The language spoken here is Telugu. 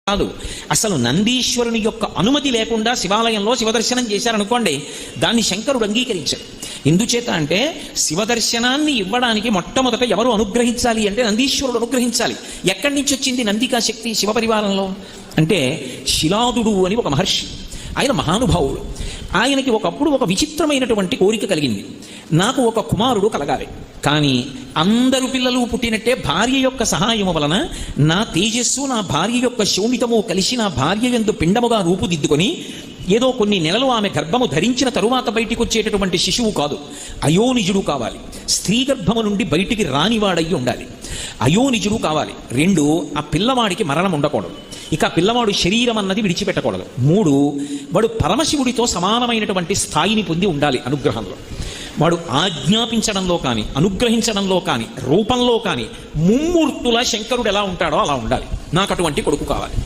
కాదు. అసలు నందీశ్వరుని యొక్క అనుమతి లేకుండా శివాలయంలో శివదర్శనం చేశారనుకోండి, దాన్ని శంకరుడు అంగీకరించాడు. ఎందుచేత అంటే శివదర్శనాన్ని ఇవ్వడానికి మొట్టమొదట ఎవరు అనుగ్రహించాలి అంటే నందీశ్వరుడు అనుగ్రహించాలి. ఎక్కడి నుంచి వచ్చింది నందికా శక్తి శివపరివారంలో అంటే శిలాదుడు అని ఒక మహర్షి, ఆయన మహానుభావుడు. ఆయనకి ఒకప్పుడు ఒక విచిత్రమైనటువంటి కోరిక కలిగింది, నాకు ఒక కుమారుడు కలగాలి, కానీ అందరు పిల్లలు పుట్టినట్టే భార్య యొక్క సహాయము వలన నా తేజస్సు నా భార్య యొక్క శోణితము కలిసి నా భార్య యందు పిండముగా రూపుదిద్దుకొని ఏదో కొన్ని నెలలు ఆమె గర్భము ధరించిన తరువాత బయటికి వచ్చేటటువంటి శిశువు కాదు, అయోనిజుడు కావాలి. స్త్రీ గర్భము నుండి బయటికి రానివాడయ్యి ఉండాలి, అయోనిజుడు కావాలి. 2, ఆ పిల్లవాడికి మరణం ఉండకూడదు, ఇక పిల్లవాడు శరీరం అన్నది విడిచిపెట్టకూడదు. 3, వాడు పరమశివుడితో సమానమైనటువంటి స్థాయిని పొంది ఉండాలి అనుగ్రహంలో. వాడు ఆజ్ఞాపించడంలో కానీ అనుగ్రహించడంలో కానీ రూపంలో కానీ ముమ్మూర్తుల శంకరుడు ఎలా ఉంటాడో అలా ఉండాలి. నాకు అటువంటి కొడుకు కావాలి.